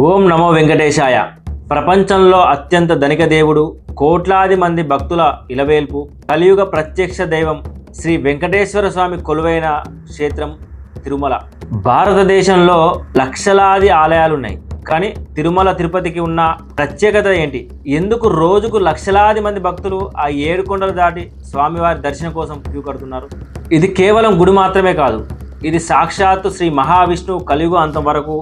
ఓం నమో వెంకటేశాయ. ప్రపంచంలో అత్యంత ధనిక దేవుడు, కోట్లాది మంది భక్తుల ఇలవేల్పు, కలియుగ ప్రత్యక్ష దైవం శ్రీ వెంకటేశ్వర స్వామి కొలువైన క్షేత్రం తిరుమల. భారతదేశంలో లక్షలాది ఆలయాలున్నాయి, కానీ తిరుమల తిరుపతికి ఉన్న ప్రత్యేకత ఏంటి? ఎందుకు రోజుకు లక్షలాది మంది భక్తులు ఆ 7 కొండలు దాటి స్వామివారి దర్శనం కోసం క్యూ కడుతున్నారు? ఇది కేవలం గుడి మాత్రమే కాదు, ఇది సాక్షాత్తు శ్రీ మహావిష్ణువు కలియుగ అంతం వరకు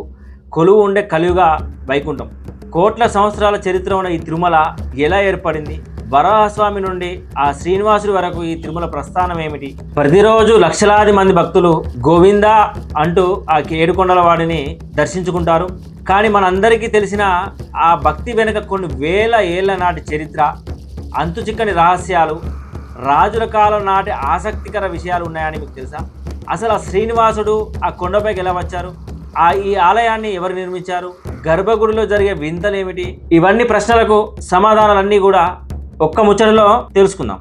కొలువు ఉండే కలియుగ వైకుంఠం. కోట్ల సంవత్సరాల చరిత్ర ఉన్న ఈ తిరుమల ఎలా ఏర్పడింది? వరాహస్వామి నుండి ఆ శ్రీనివాసుడి వరకు ఈ తిరుమల ప్రస్థానం ఏమిటి? ప్రతిరోజు లక్షలాది మంది భక్తులు గోవిందా అంటూ ఆ 7 కొండల వాడిని దర్శించుకుంటారు. కానీ మనందరికీ తెలిసిన ఆ భక్తి వెనుక కొన్ని వేల ఏళ్ల నాటి చరిత్ర, అంతు చిక్కని రహస్యాలు, రాజుల కాలం నాటి ఆసక్తికర విషయాలు ఉన్నాయని మీకు తెలుసా? అసలు ఆ శ్రీనివాసుడు ఆ కొండపైకి ఎలా వచ్చారు? ఈ ఆలయాన్ని ఎవరు నిర్మించారు? గర్భగుడిలో జరిగే వింతలేమిటి? ఇవన్నీ ప్రశ్నలకు సమాధానాలన్నీ కూడా ఒక్క ముచ్చటలో తెలుసుకుందాం.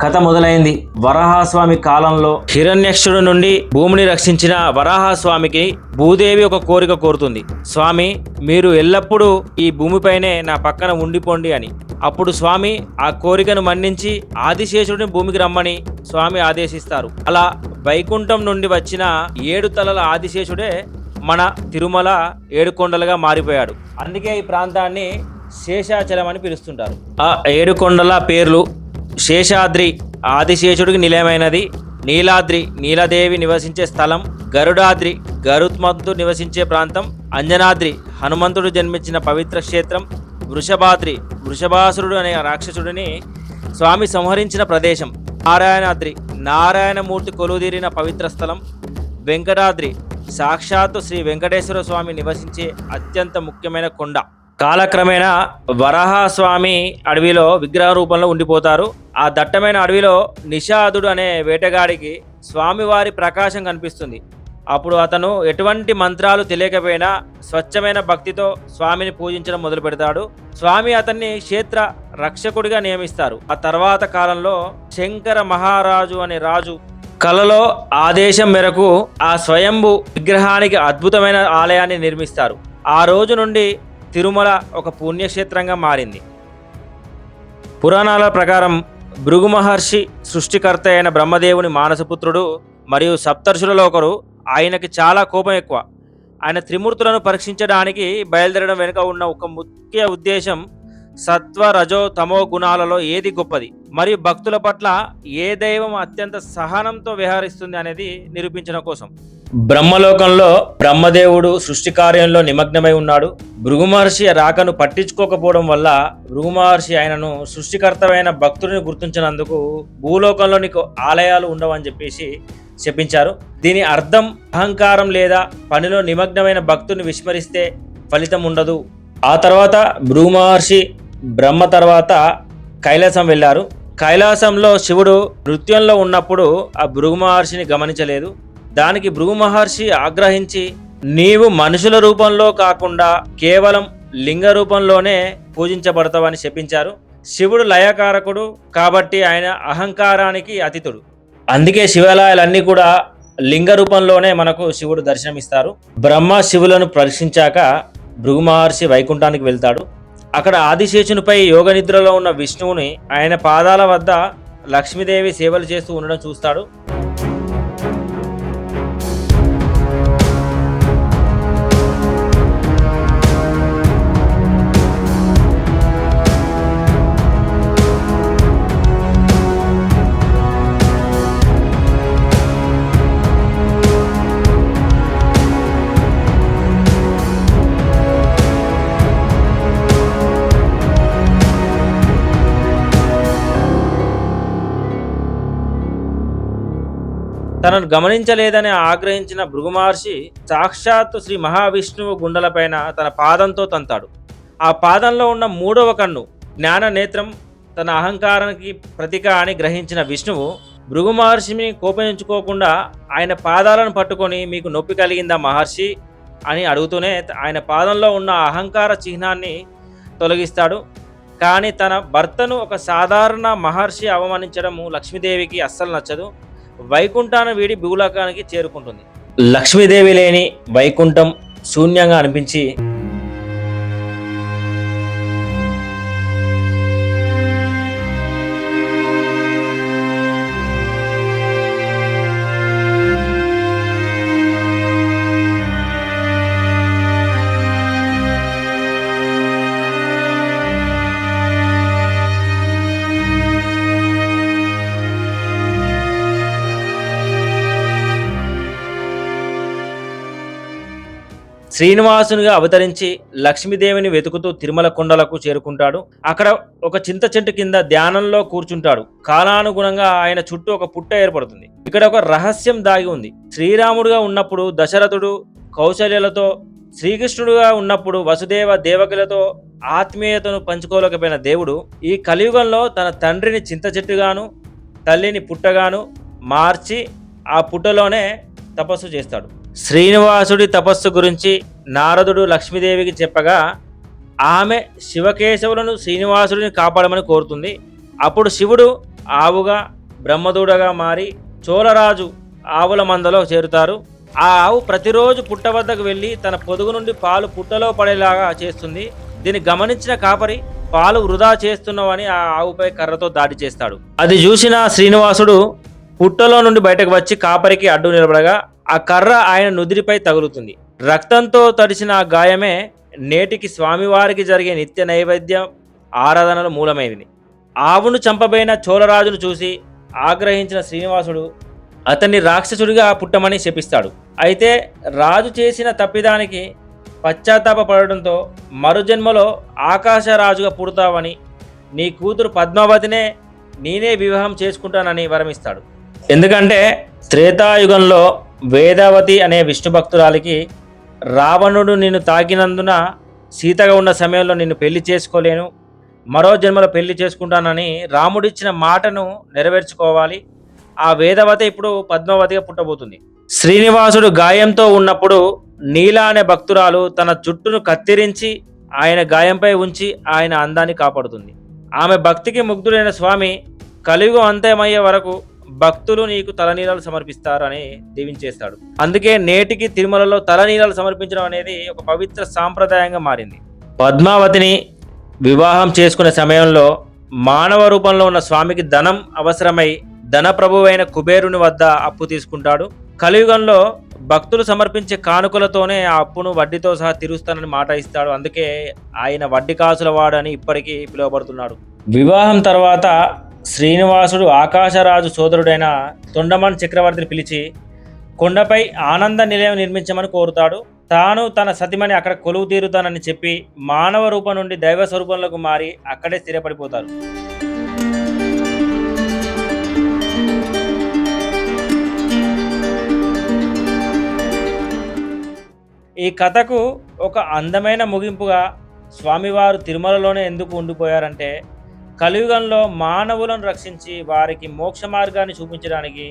కథ మొదలైంది వరాహస్వామి కాలంలో. హిరణ్యక్షుడి నుండి భూమిని రక్షించిన వరాహస్వామికి భూదేవి ఒక కోరిక కోరుతుంది. స్వామి, మీరు ఎల్లప్పుడూ ఈ భూమిపైనే నా పక్కన ఉండిపోండి అని. అప్పుడు స్వామి ఆ కోరికను మన్నించి ఆదిశేషుడిని భూమికి రమ్మని స్వామి ఆదేశిస్తారు. అలా వైకుంఠం నుండి వచ్చిన 7 తలల ఆదిశేషుడే మన తిరుమల 7 కొండలుగా మారిపోయాడు. అందుకే ఈ ప్రాంతాన్ని శేషాచలం అని పిలుస్తుంటారు. ఆ 7 కొండల పేర్లు: శేషాద్రి ఆదిశేషుడికి నిలయమైనది, నీలాద్రి నీలదేవి నివసించే స్థలం, గరుడాద్రి గరుత్మంతుడు నివసించే ప్రాంతం, అంజనాద్రి హనుమంతుడు జన్మించిన పవిత్ర క్షేత్రం, వృషభాద్రి వృషభాసురుడు అనే రాక్షసుడిని స్వామి సంహరించిన ప్రదేశం, నారాయణాద్రి నారాయణమూర్తి కొలువుదీరిన పవిత్ర స్థలం, వెంకటాద్రి సాక్షాత్తు శ్రీ వెంకటేశ్వర స్వామి నివసించే అత్యంత ముఖ్యమైన కొండ. కాలక్రమేణా వరాహస్వామి అడవిలో విగ్రహ రూపంలో ఉండిపోతారు. ఆ దట్టమైన అడవిలో నిషాదుడు అనే వేటగాడికి స్వామివారి ప్రకాశం కనిపిస్తుంది. అప్పుడు అతను ఎటువంటి మంత్రాలు తెలియకపోయినా స్వచ్ఛమైన భక్తితో స్వామిని పూజించడం మొదలు పెడతాడు. స్వామి అతన్ని క్షేత్ర రక్షకుడిగా నియమిస్తారు. ఆ తర్వాత కాలంలో శంకర మహారాజు అనే రాజు కలలో ఆదేశం మేరకు ఆ స్వయంభు విగ్రహానికి అద్భుతమైన ఆలయాన్ని నిర్మిస్తారు. ఆ రోజు నుండి తిరుమల ఒక పుణ్యక్షేత్రంగా మారింది. పురాణాల ప్రకారం భృగు మహర్షి సృష్టికర్త అయిన బ్రహ్మదేవుని మానసపుత్రుడు మరియు సప్తర్షులలో ఒకరు. ఆయనకి చాలా కోపం ఎక్కువ. ఆయన త్రిమూర్తులను పరీక్షించడానికి బయలుదేరడం వెనుక ఉన్న ఒక ముఖ్య ఉద్దేశం సత్వ రజో తమో గుణాలలో ఏది గొప్పది మరియు భక్తుల పట్ల ఏ దైవం అత్యంత సహనంతో వ్యవహరిస్తుంది అనేది నిరూపించడం కోసం. బ్రహ్మలోకంలో బ్రహ్మదేవుడు సృష్టి కార్యంలో నిమగ్నమై ఉన్నాడు. భృగు మహర్షి రాకను పట్టించుకోకపోవడం వల్ల భృగు మహర్షి ఆయనను సృష్టికర్తమైన భక్తుడిని గుర్తించినందుకు భూలోకంలో నీకు ఆలయాలు ఉండవని చెప్పేసి చెప్పించారు. దీని అర్థం అహంకారం లేదా పనిలో నిమగ్నమైన భక్తుని విస్మరిస్తే ఫలితం ఉండదు. ఆ తర్వాత భృగు మహర్షి బ్రహ్మ తర్వాత కైలాసం వెళ్ళారు. కైలాసంలో శివుడు నృత్యంలో ఉన్నప్పుడు ఆ భృగు మహర్షిని గమనించలేదు. దానికి భృగు మహర్షి ఆగ్రహించి, నీవు మనుషుల రూపంలో కాకుండా కేవలం లింగ రూపంలోనే పూజించబడతావని శపించారు. శివుడు లయకారకుడు కాబట్టి ఆయన అహంకారానికి అతీతుడు. అందుకే శివాలయాలన్నీ కూడా లింగ రూపంలోనే మనకు శివుడు దర్శనమిస్తారు. బ్రహ్మ శివులను పరీక్షించాక భృగు మహర్షి వైకుంఠానికి వెళ్తాడు. అక్కడ ఆదిశేషునిపై యోగ నిద్రలో ఉన్న విష్ణువుని ఆయన పాదాల వద్ద లక్ష్మీదేవి సేవలు చేస్తూ ఉండడం చూస్తాడు. తనను గమనించలేదని ఆగ్రహించిన భృగు మహర్షి సాక్షాత్తు శ్రీ మహావిష్ణువు గుండెలపైన తన పాదంతో తంతాడు. ఆ పాదంలో ఉన్న 3వ కన్ను జ్ఞాన నేత్రం తన అహంకారానికి ప్రతీక అని గ్రహించిన విష్ణువు భృగు మహర్షిని కోపించుకోకుండా ఆయన పాదాలను పట్టుకొని, మీకు నొప్పి కలిగిందా మహర్షి అని అడుగుతూనే ఆయన పాదంలో ఉన్న అహంకార చిహ్నాన్ని తొలగిస్తాడు. కానీ తన భర్తను ఒక సాధారణ మహర్షి అవమానించడము లక్ష్మీదేవికి అస్సలు నచ్చదు. వైకుంఠాన్ని వీడి భూలోకానికి చేరుకుంటుంది. లక్ష్మీదేవి లేని వైకుంఠం శూన్యంగా అనిపించి శ్రీనివాసునిగా అవతరించి లక్ష్మీదేవిని వెతుకుతూ తిరుమల కొండలకు చేరుకుంటాడు. అక్కడ ఒక చింత చెట్టు కింద ధ్యానంలో కూర్చుంటాడు. కాలానుగుణంగా ఆయన చుట్టూ ఒక పుట్ట ఏర్పడుతుంది. ఇక్కడ ఒక రహస్యం దాగి ఉంది. శ్రీరాముడుగా ఉన్నప్పుడు దశరథుడు కౌశల్యలతో, శ్రీకృష్ణుడుగా ఉన్నప్పుడు వసుదేవ దేవకులతో ఆత్మీయతను పంచుకోలేకపోయిన దేవుడు ఈ కలియుగంలో తన తండ్రిని చింత చెట్టుగాను తల్లిని పుట్టగాను మార్చి ఆ పుట్టలోనే తపస్సు చేస్తాడు. శ్రీనివాసుడి తపస్సు గురించి నారదుడు లక్ష్మీదేవికి చెప్పగా ఆమె శివకేశవులను శ్రీనివాసుడిని కాపాడమని కోరుతుంది. అప్పుడు శివుడు ఆవుగా బ్రహ్మదూడగా మారి చోళరాజు ఆవుల మందలో చేరుతారు. ఆ ఆవు ప్రతిరోజు పుట్ట వద్దకు వెళ్ళి తన పొదుగు నుండి పాలు పుట్టలో పడేలాగా చేస్తుంది. దీన్ని గమనించిన కాపరి పాలు వృధా చేస్తున్నావని ఆ ఆవుపై కర్రతో దాడి చేస్తాడు. అది చూసిన శ్రీనివాసుడు పుట్టలో నుండి బయటకు వచ్చి కాపరికి అడ్డు నిలబడగా ఆ కర్ర ఆయన నుదిరిపై తగులుతుంది. రక్తంతో తడిసిన ఆ గాయమే నేటికి స్వామివారికి జరిగే నిత్య నైవేద్యం ఆరాధనల మూలమైనది. ఆవును చంపబోయిన చోళరాజును చూసి ఆగ్రహించిన శ్రీనివాసుడు అతన్ని రాక్షసుడిగా పుట్టమని శపిస్తాడు. అయితే రాజు చేసిన తప్పిదానికి పశ్చాత్తాపడడంతో మరుజన్మలో ఆకాశరాజుగా పుడతావని, నీ కూతురు పద్మావతినే నేనే వివాహం చేసుకుంటానని వరమిస్తాడు. ఎందుకంటే త్రేతాయుగంలో వేదావతి అనే విష్ణు భక్తురాలికి రావణుడు నిన్ను తాకినందున సీతగా ఉన్న సమయంలో నిన్ను పెళ్లి చేసుకోలేను, మరో జన్మలో పెళ్లి చేసుకుంటానని రాముడిచ్చిన మాటను నెరవేర్చుకోవాలి. ఆ వేదవతి ఇప్పుడు పద్మావతిగా పుట్టబోతుంది. శ్రీనివాసుడు గాయంతో ఉన్నప్పుడు నీల అనే భక్తురాలు తన జుట్టును కత్తిరించి ఆయన గాయంపై ఉంచి ఆయన అందాన్ని కాపాడుతుంది. ఆమె భక్తికి ముగ్ధుడైన స్వామి కలియుగం అంతమయ్యే వరకు భక్తులు నీకు తలనీలాలు సమర్పిస్తారని దీవించేస్తాడు. అందుకే నేటికి తిరుమలలో తలనీలాలు సమర్పించడం అనేది ఒక పవిత్ర సాంప్రదాయంగా మారింది. పద్మావతిని వివాహం చేసుకునే సమయంలో మానవ రూపంలో ఉన్న స్వామికి ధనం అవసరమై ధనప్రభువైన కుబేరుని వద్ద అప్పు తీసుకుంటాడు. కలియుగంలో భక్తులు సమర్పించే కానుకలతోనే ఆ అప్పును వడ్డీతో సహా తీరుస్తానని మాట ఇస్తాడు. అందుకే ఆయన వడ్డీ కాసుల వాడని ఇప్పటికీ పిలువబడుతున్నాడు. వివాహం తర్వాత శ్రీనివాసుడు ఆకాశరాజు సోదరుడైన తొండమాన్ చక్రవర్తిని పిలిచి కొండపై ఆనంద నిలయం నిర్మించమని కోరుతాడు. తాను తన సతిమని అక్కడ కొలువు తీరుతానని చెప్పి మానవ రూపం నుండి దైవ స్వరూపంలోకి మారి అక్కడే స్థిరపడిపోతారు. ఈ కథకు ఒక అందమైన ముగింపుగా స్వామివారు తిరుమలలోనే ఎందుకు ఉండిపోయారంటే, కలియుగంలో మానవులను రక్షించి వారికి మోక్ష మార్గాన్ని చూపించడానికి,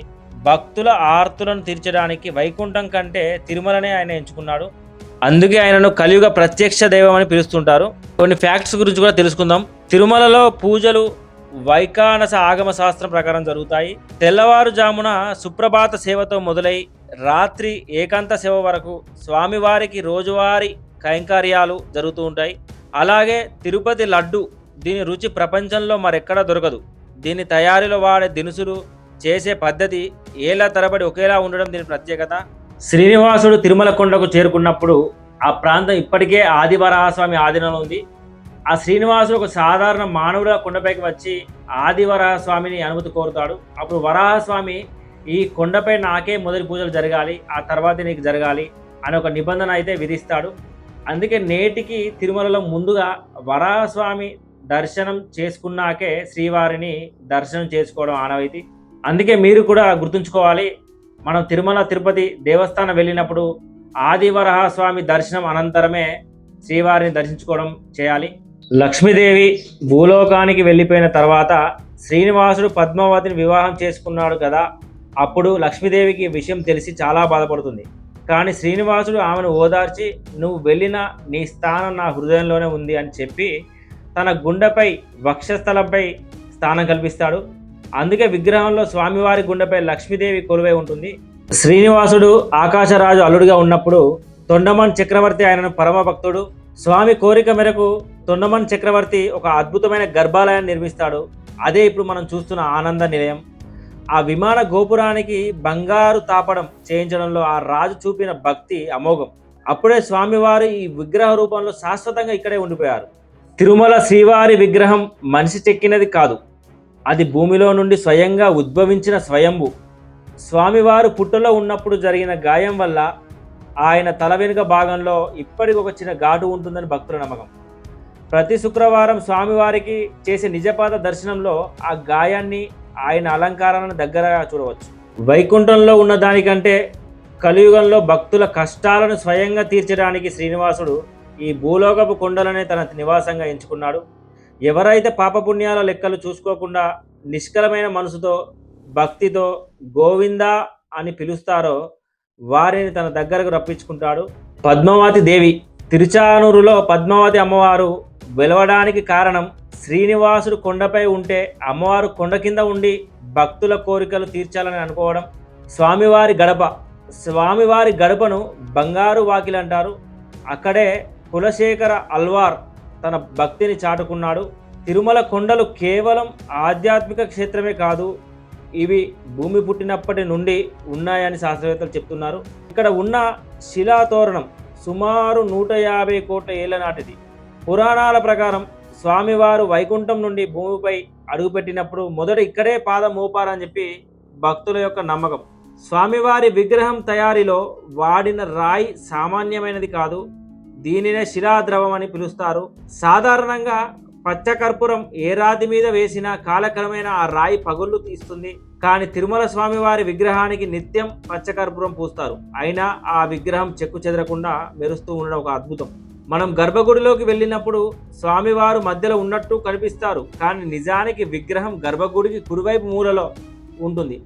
భక్తుల ఆర్తులను తీర్చడానికి వైకుంఠం కంటే తిరుమలనే ఆయన ఎంచుకున్నాడు. అందుకే ఆయనను కలియుగ ప్రత్యక్ష దైవం అని పిలుస్తుంటారు. కొన్ని ఫ్యాక్ట్స్ గురించి కూడా తెలుసుకుందాం. తిరుమలలో పూజలు వైకానస ఆగమ శాస్త్రం ప్రకారం జరుగుతాయి. తెల్లవారుజామున సుప్రభాత సేవతో మొదలై రాత్రి ఏకాంత సేవ వరకు స్వామివారికి రోజువారీ కైంకర్యాలు జరుగుతూ ఉంటాయి. అలాగే తిరుపతి లడ్డు, దీని రుచి ప్రపంచంలో మరెక్కడా దొరకదు. దీని తయారీలో వాడే దినుసులు, చేసే పద్ధతి ఏళ్ల తరబడి ఒకేలా ఉండడం దీని ప్రత్యేకత. శ్రీనివాసుడు తిరుమల కొండకు చేరుకున్నప్పుడు ఆ ప్రాంతం ఇప్పటికే ఆదివరాహస్వామి ఆధీనంలో ఉంది. ఆ శ్రీనివాసుడు ఒక సాధారణ మానవుడిగా కొండపైకి వచ్చి ఆదివరాహస్వామిని అనుమతి కోరుతాడు. అప్పుడు వరాహస్వామి ఈ కొండపై నాకే మొదటి పూజలు జరగాలి, ఆ తర్వాత నీకు జరగాలి అని ఒక నిబంధన అయితే విధిస్తాడు. అందుకే నేటికి తిరుమలలో ముందుగా వరాహస్వామి దర్శనం చేసుకున్నాకే శ్రీవారిని దర్శనం చేసుకోవడం ఆనవాయితీ. అందుకే మీరు కూడా గుర్తుంచుకోవాలి, మనం తిరుమల తిరుపతి దేవస్థానం వెళ్ళినప్పుడు ఆదివరాహస్వామి దర్శనం అనంతరమే శ్రీవారిని దర్శించుకోవడం చేయాలి. లక్ష్మీదేవి భూలోకానికి వెళ్ళిపోయిన తర్వాత శ్రీనివాసుడు పద్మావతిని వివాహం చేసుకున్నాడు కదా, అప్పుడు లక్ష్మీదేవికి విషయం తెలిసి చాలా బాధపడుతుంది. కానీ శ్రీనివాసుడు ఆమెను ఓదార్చి, నువ్వు వెళ్ళిన నీ స్థానం నా హృదయంలోనే ఉంది అని చెప్పి తన గుండెపై వక్షస్థలంపై స్థానం కల్పిస్తాడు. అందుకే విగ్రహంలో స్వామివారి గుండెపై లక్ష్మీదేవి కొలువై ఉంటుంది. శ్రీనివాసుడు ఆకాశరాజు అల్లుడిగా ఉన్నప్పుడు తొండమాన్ చక్రవర్తి ఆయనను పరమ భక్తుడు. స్వామి కోరిక మేరకు తొండమాన్ చక్రవర్తి ఒక అద్భుతమైన గర్భాలయాన్ని నిర్మిస్తాడు. అదే ఇప్పుడు మనం చూస్తున్న ఆనంద నిలయం. ఆ విమాన గోపురానికి బంగారు తాపడం చేయించడంలో ఆ రాజు చూపిన భక్తి అమోఘం. అప్పుడే స్వామివారు ఈ విగ్రహ రూపంలో శాశ్వతంగా ఇక్కడే ఉండిపోయారు. తిరుమల శ్రీవారి విగ్రహం మనిషి చెక్కినది కాదు, అది భూమిలో నుండి స్వయంగా ఉద్భవించిన స్వయంభు. స్వామివారు పుట్టలో ఉన్నప్పుడు జరిగిన గాయం వల్ల ఆయన తల వెనుక భాగంలో ఇప్పటికి ఒక చిన్న ఘాటు ఉంటుందని భక్తుల నమ్మకం. ప్రతి శుక్రవారం స్వామివారికి చేసే నిజపాద దర్శనంలో ఆ గాయాన్ని, ఆయన అలంకారాలను దగ్గరగా చూడవచ్చు. వైకుంఠంలో ఉన్న దానికంటే కలియుగంలో భక్తుల కష్టాలను స్వయంగా తీర్చడానికి శ్రీనివాసుడు ఈ భూలోకపు కొండలనే తన నివాసంగా ఎంచుకున్నాడు. ఎవరైతే పాపపుణ్యాల లెక్కలు చూసుకోకుండా నిష్కలమైన మనసుతో, భక్తితో గోవిందా అని పిలుస్తారో వారిని తన దగ్గరకు రప్పించుకుంటాడు. పద్మావతి దేవి తిరుచానూరులో పద్మావతి అమ్మవారు వెలవడానికి కారణం శ్రీనివాసుడు కొండపై ఉంటే అమ్మవారు కొండ కింద ఉండి భక్తుల కోరికలు తీర్చాలని అనుకోవడం. స్వామివారి గడపను బంగారు వాకిలి అంటారు. అక్కడే కులశేఖర అల్వార్ తన భక్తిని చాటుకున్నాడు. తిరుమల కొండలు కేవలం ఆధ్యాత్మిక క్షేత్రమే కాదు, ఇవి భూమి పుట్టినప్పటి నుండి ఉన్నాయని శాస్త్రవేత్తలు చెప్తున్నారు. ఇక్కడ ఉన్న శిలాతోరణం సుమారు 150 కోట్ల ఏళ్ల నాటిది. పురాణాల ప్రకారం స్వామివారు వైకుంఠం నుండి భూమిపై అడుగుపెట్టినప్పుడు మొదట ఇక్కడే పాదం మోపారని చెప్పి భక్తుల యొక్క నమ్మకం. స్వామివారి విగ్రహం తయారీలో వాడిన రాయి సామాన్యమైనది కాదు. దీనినే శిలాద్రవం అని పిలుస్తారు. సాధారణంగా పచ్చకర్పూరం ఏ రాతి మీద వేసినా కాలక్రమేణా ఆ రాయి పగుళ్ళు తీస్తుంది. కానీ తిరుమల స్వామివారి విగ్రహానికి నిత్యం పచ్చకర్పూరం పూస్తారు. అయినా ఆ విగ్రహం చెక్కు చెదరకుండా మెరుస్తూ ఉండడం ఒక అద్భుతం. మనం గర్భగుడిలోకి వెళ్ళినప్పుడు స్వామివారు మధ్యలో ఉన్నట్టు కనిపిస్తారు, కానీ నిజానికి విగ్రహం గర్భగుడికి కుడివైపు మూలలో ఉంటుంది.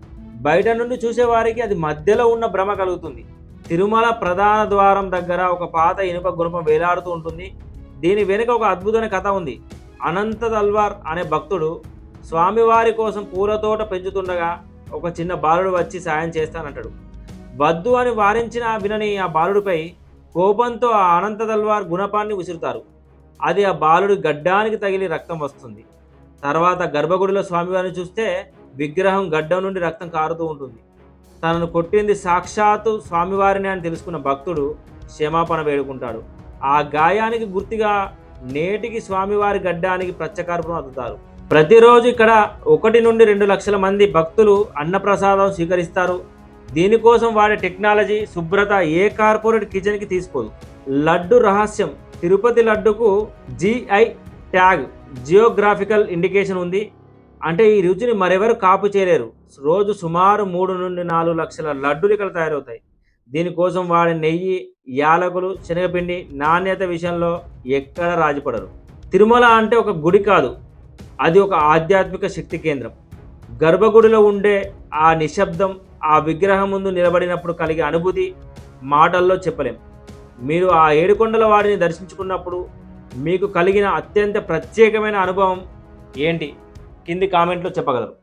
బయట నుండి చూసేవారికి అది మధ్యలో ఉన్న భ్రమ కలుగుతుంది. తిరుమల ప్రధాన ద్వారం దగ్గర ఒక పాత ఇనుప గుణపం వేలాడుతూ ఉంటుంది. దీని వెనుక ఒక అద్భుతమైన కథ ఉంది. అనంత తల్వార్ అనే భక్తుడు స్వామివారి కోసం పూల తోట పెంచుతుండగా ఒక చిన్న బాలుడు వచ్చి సాయం చేస్తానంటాడు. వద్దు అని వారించిన వినని ఆ బాలుడిపై కోపంతో ఆ అనంత తల్వార్ గుణపాన్ని విసురుతారు. అది ఆ బాలుడి గడ్డానికి తగిలి రక్తం వస్తుంది. తర్వాత గర్భగుడిలో స్వామివారిని చూస్తే విగ్రహం గడ్డం నుండి రక్తం కారుతూ ఉంటుంది. తనను కొట్టింది సాక్షాత్తు స్వామివారిని అని తెలుసుకున్న భక్తుడు క్షమాపణ వేడుకుంటాడు. ఆ గాయానికి గుర్తుగా నేటికి స్వామివారి గడ్డానికి పచ్చకర్పూరం అద్దుతారు. ప్రతిరోజు ఇక్కడ 1 నుండి 2 లక్షల మంది భక్తులు అన్నప్రసాదం స్వీకరిస్తారు. దీనికోసం వాడే టెక్నాలజీ, శుభ్రత ఏ కార్పొరేట్ కిచెన్కి తీసుకోదు. లడ్డు రహస్యం: తిరుపతి లడ్డుకు GI ట్యాగ్, జియోగ్రాఫికల్ ఇండికేషన్ ఉంది. అంటే ఈ రుచిని మరెవరు కాపు చేయలేరు. రోజు సుమారు 3 నుండి 4 లక్షల లడ్డులు ఇక్కడ తయారవుతాయి. దీనికోసం వాడే నెయ్యి, యాలకులు, శనగపిండి నాణ్యత విషయంలో ఎక్కడ రాజీపడరు. తిరుమల అంటే ఒక గుడి కాదు, అది ఒక ఆధ్యాత్మిక శక్తి కేంద్రం. గర్భగుడిలో ఉండే ఆ నిశ్శబ్దం, ఆ విగ్రహం ముందు నిలబడినప్పుడు కలిగే అనుభూతి మాటల్లో చెప్పలేం. మీరు ఆ 7 కొండల వాడిని దర్శించుకున్నప్పుడు మీకు కలిగిన అత్యంత ప్రత్యేకమైన అనుభవం ఏంటి? కింది కామెంట్లో చెప్పగలరు.